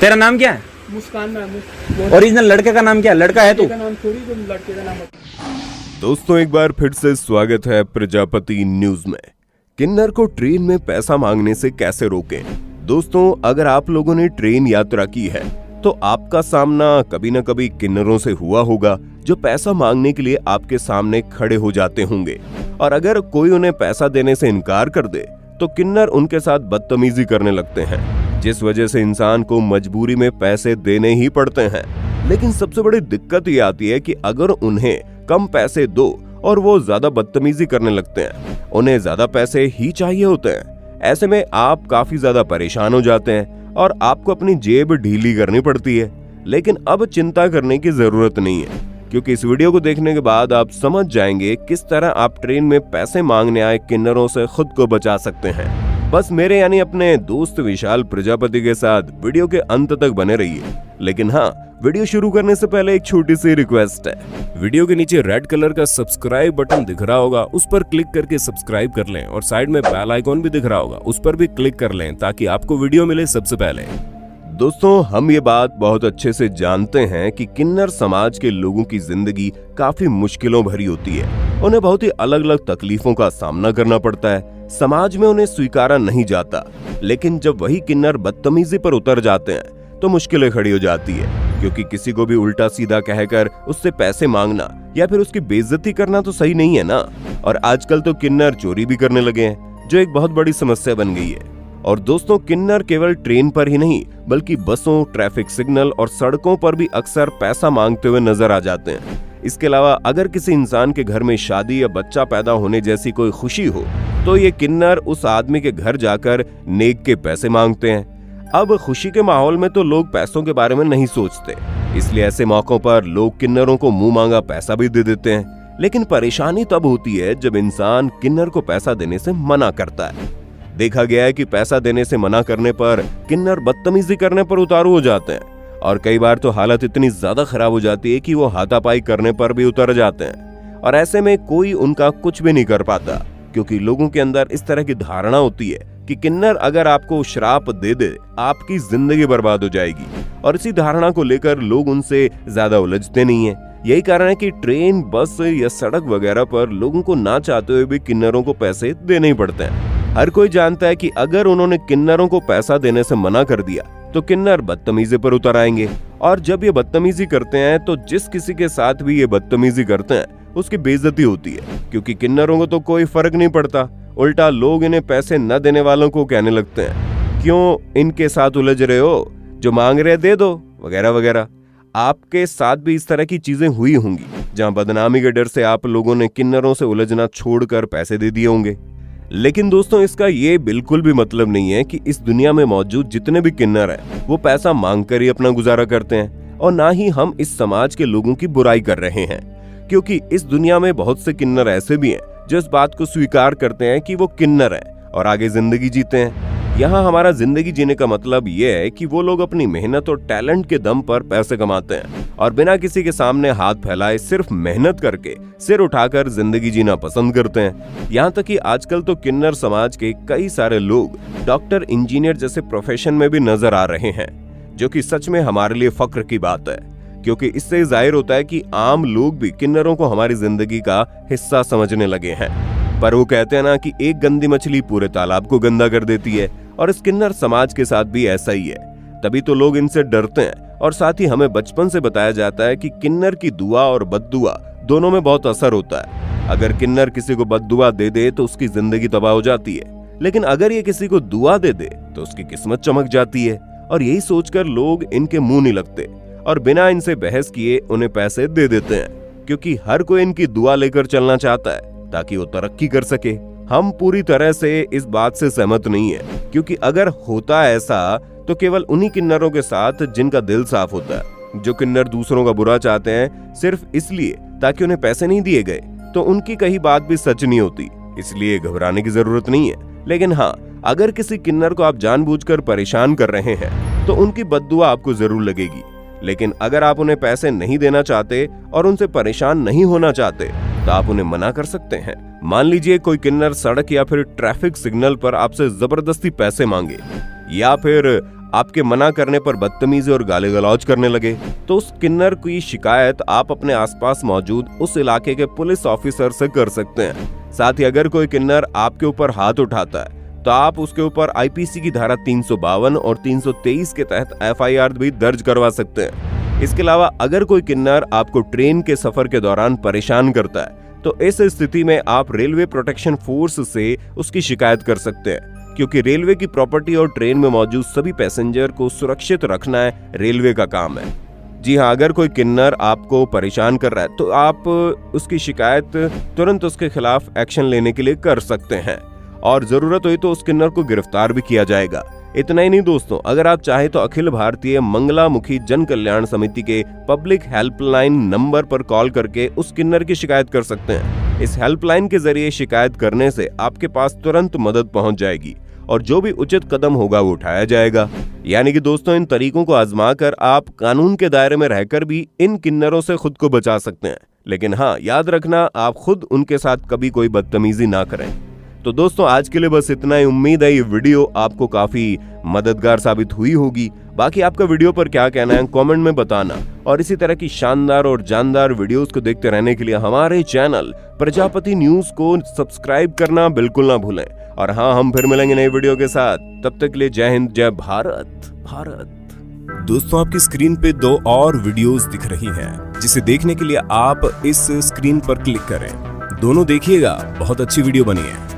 तेरा नाम क्या है? मुस्कान महमूद। ओरिजिनल लड़के का नाम क्या है? लड़का है तू? नाम थोड़ी, तुम लड़के का नाम। दोस्तों एक बार फिर से स्वागत है प्रजापति न्यूज में। किन्नर को ट्रेन में पैसा मांगने से कैसे रोकें? दोस्तों अगर आप लोगों ने ट्रेन यात्रा की है तो आपका सामना कभी न कभी किन्नरों से हुआ होगा जो पैसा मांगने के लिए आपके सामने खड़े हो जाते होंगे, और अगर कोई उन्हें पैसा देने से इनकार कर दे तो किन्नर उनके साथ बदतमीजी करने लगते हैं, जिस वजह से इंसान को मजबूरी में पैसे देने ही पड़ते हैं। लेकिन सबसे बड़ी दिक्कत ये आती है कि अगर उन्हें कम पैसे दो और वो ज्यादा बदतमीजी करने लगते हैं, उन्हें ज्यादा पैसे ही चाहिए होते हैं। ऐसे में आप काफी ज्यादा परेशान हो जाते हैं और आपको अपनी जेब ढीली करनी पड़ती है। लेकिन अब चिंता करने की जरूरत नहीं है, क्योंकि इस वीडियो को देखने के बाद आप समझ जाएंगे किस तरह आप ट्रेन में पैसे मांगने आए किन्नरों से खुद को बचा सकते हैं। बस मेरे यानी अपने दोस्त विशाल प्रजापति के साथ वीडियो के अंत तक बने रहिए। लेकिन हाँ, वीडियो शुरू करने से पहले एक छोटी सी रिक्वेस्ट है। वीडियो के नीचे रेड कलर का सब्सक्राइब बटन दिख रहा होगा, उस पर क्लिक करके सब्सक्राइब कर लें, और साइड में बेल आइकॉन भी दिख रहा होगा, उस पर भी क्लिक कर लें ताकि आपको वीडियो मिले सबसे पहले। दोस्तों हम ये बात बहुत अच्छे से जानते हैं कि किन्नर समाज के लोगों की जिंदगी काफी मुश्किलों भरी होती है। उन्हें बहुत ही अलग अलग तकलीफों का सामना करना पड़ता है। समाज में उन्हें स्वीकारा नहीं जाता। लेकिन जब वही किन्नर बदतमीजी पर उतर जाते हैं तो मुश्किलें खड़ी हो जाती है, क्योंकि किसी को भी उल्टा सीधा कहकर उससे पैसे मांगना या फिर उसकी बेइज्जती करना तो सही नहीं है ना। और आजकल तो किन्नर चोरी भी करने लगे हैं, जो एक बहुत बड़ी समस्या बन गई है। और दोस्तों किन्नर केवल ट्रेन पर ही नहीं बल्कि बसों, ट्रैफिक सिग्नल और सड़कों पर भी अक्सर पैसा मांगते हुए नजर आ जाते हैं। इसके अलावा अगर किसी इंसान के घर में शादी या बच्चा पैदा होने जैसी कोई खुशी हो तो ये किन्नर उस आदमी के घर जाकर नेक के पैसे मांगते हैं। अब खुशी के माहौल में तो लोग पैसों के बारे में नहीं सोचते, इसलिए ऐसे मौकों पर लोग किन्नरों को मुंह मांगा पैसा भी दे देते हैं। लेकिन परेशानी तब होती है जब इंसान किन्नर को पैसा देने से मना करता है। देखा गया है कि पैसा देने से मना करने पर किन्नर बदतमीजी करने पर उतारू हो जाते हैं, और कई बार तो हालत इतनी ज्यादा खराब हो जाती है कि वो हाथापाई करने पर भी उतर जाते हैं। और ऐसे में कोई उनका कुछ भी नहीं कर पाता, क्योंकि लोगों के अंदर इस तरह की धारणा होती है कि किन्नर अगर आपको श्राप दे दे आपकी जिंदगी बर्बाद हो जाएगी, और इसी धारणा को लेकर लोग उनसे ज्यादा उलझते नहीं है। यही कारण है कि ट्रेन, बस या सड़क वगैरह पर लोगों को ना चाहते हुए भी किन्नरों को पैसे देने ही पड़ते हैं। हर कोई जानता है कि अगर उन्होंने किन्नरों को पैसा देने से मना कर दिया तो किन्नर बदतमीजी पर उतर आएंगे, और जब ये बदतमीजी करते हैं तो जिस किसी के साथ भी ये बदतमीजी करते हैं उसकी बेइज्जती होती है, क्योंकि किन्नरों को तो कोई फर्क नहीं पड़ता। उल्टा लोग इन्हें पैसे न देने वालों को कहने लगते हैं, क्यों इनके साथ उलझ रहे हो, जो मांग रहे दे दो, वगैरह वगैरह। आपके साथ भी इस तरह की चीजें हुई होंगी, जहां बदनामी के डर से आप लोगों ने किन्नरों से उलझना छोड़कर पैसे दे दिए होंगे। लेकिन दोस्तों इसका ये बिल्कुल भी मतलब नहीं है कि इस दुनिया में मौजूद जितने भी किन्नर हैं वो पैसा मांगकर ही अपना गुजारा करते हैं, और ना ही हम इस समाज के लोगों की बुराई कर रहे हैं, क्योंकि इस दुनिया में बहुत से किन्नर ऐसे भी हैं जो इस बात को स्वीकार करते हैं कि वो किन्नर हैं और आगे जिंदगी जीते हैं। यहाँ हमारा जिंदगी जीने का मतलब ये है कि वो लोग अपनी मेहनत और टैलेंट के दम पर पैसे कमाते हैं, और बिना किसी के सामने हाथ फैलाए सिर्फ मेहनत करके सिर उठाकर जिंदगी जीना पसंद करते हैं। यहाँ तक कि आजकल तो किन्नर समाज के कई सारे लोग डॉक्टर, इंजीनियर जैसे प्रोफेशन में भी नजर आ रहे हैं, जो कि सच में हमारे लिए फक्र की बात है, क्योंकि इससे जाहिर होता है कि आम लोग भी किन्नरों को हमारी जिंदगी का हिस्सा समझने लगे हैं। पर वो कहते हैं ना कि एक गंदी मछली पूरे तालाब को गंदा कर देती है, और इस किन्नर समाज के साथ भी ऐसा ही है। तभी तो लोग इनसे डरते हैं, और साथ ही हमें बचपन से बताया जाता है कि किन्नर की दुआ और बद्दुआ दोनों में बहुत असर होता है। अगर किन्नर किसी को बद्दुआ दे दे तो उसकी जिंदगी तबाह हो जाती है, लेकिन अगर ये किसी को दुआ दे दे तो उसकी किस्मत चमक जाती है। और यही सोचकर लोग इनके मुंह नहीं लगते और बिना इनसे बहस किए उन्हें पैसे दे देते हैं, क्योंकि हर कोई इनकी दुआ लेकर चलना चाहता है ताकि वो तरक्की कर सके। हम पूरी तरह से इस बात से सहमत नहीं है, क्योंकि अगर होता ऐसा तो केवल उन्हीं किन्नरों के साथ जिनका दिल साफ होता है। जो किन्नर दूसरों का बुरा चाहते हैं सिर्फ इसलिए ताकि उन्हें पैसे नहीं दिए गए, तो उनकी कही बात भी सच नहीं होती, इसलिए घबराने की जरूरत नहीं है। लेकिन हाँ, अगर किसी किन्नर को आप जानबूझकर परेशान कर रहे हैं तो उनकी बद्दुआ आपको जरूर लगेगी। लेकिन अगर आप उन्हें पैसे नहीं देना चाहते और उनसे परेशान नहीं होना चाहते तो आप उन्हें मना कर सकते हैं। मान लीजिए कोई किन्नर सड़क या फिर ट्रैफिक सिग्नल पर आपसे जबरदस्ती पैसे मांगे, या फिर आपके मना करने पर बदतमीजी और गाली गलौज करने लगे, तो उस किन्नर की शिकायत आप अपने आसपास मौजूद उस इलाके के पुलिस ऑफिसर से कर सकते हैं। साथ ही अगर कोई किन्नर आपके ऊपर हाथ उठाता है तो आप उसके ऊपर आईपीसी की धारा 352 और 323 के तहत एफआईआर भी दर्ज करवा सकते हैं। इसके अलावा अगर कोई किन्नर आपको ट्रेन के सफर के दौरान परेशान करता है तो इस स्थिति में आप रेलवे प्रोटेक्शन फोर्स से उसकी शिकायत कर सकते हैं, क्योंकि रेलवे की प्रॉपर्टी और ट्रेन में मौजूद सभी पैसेंजर को सुरक्षित रखना है रेलवे का काम है। जी हाँ, अगर कोई किन्नर आपको परेशान कर रहा है तो आप उसकी शिकायत तुरंत उसके खिलाफ एक्शन लेने के लिए कर सकते हैं और जरूरत हुई तो उस किन्नर को गिरफ्तार भी किया जाएगा। इतना ही नहीं दोस्तों, अगर आप चाहें तो अखिल भारतीय मंगलामुखी जन कल्याण समिति के पब्लिक हेल्पलाइन नंबर पर कॉल करके उस किन्नर की शिकायत कर सकते हैं। इस हेल्पलाइन के जरिए शिकायत करने से आपके पास तुरंत मदद पहुंच जाएगी और जो भी उचित कदम होगा वो उठाया जाएगा। यानी कि दोस्तों, इन तरीकों को आजमा कर आप कानून के दायरे में रहकर भी इन किन्नरों से खुद को बचा सकते हैं। लेकिन हाँ, याद रखना, आप खुद उनके साथ कभी कोई बदतमीजी ना करें। तो दोस्तों, आज के लिए बस इतना ही। उम्मीद है ये वीडियो आपको काफी मददगार साबित हुई होगी। बाकी आपका वीडियो पर क्या कहना है कमेंट में बताना, और इसी तरह की शानदार और जानदार वीडियोस को देखते रहने के लिए हमारे चैनल प्रजापति न्यूज को सब्सक्राइब करना बिल्कुल ना भूलें। और हाँ, हम फिर मिलेंगे नई वीडियो के साथ। तब तक के लिए जय हिंद, जय भारत। दोस्तों, आपकी स्क्रीन पे 2 और वीडियोस दिख रही हैं, जिसे देखने के लिए आप इस स्क्रीन पर क्लिक करें। दोनों देखिएगा, बहुत अच्छी वीडियो बनी है।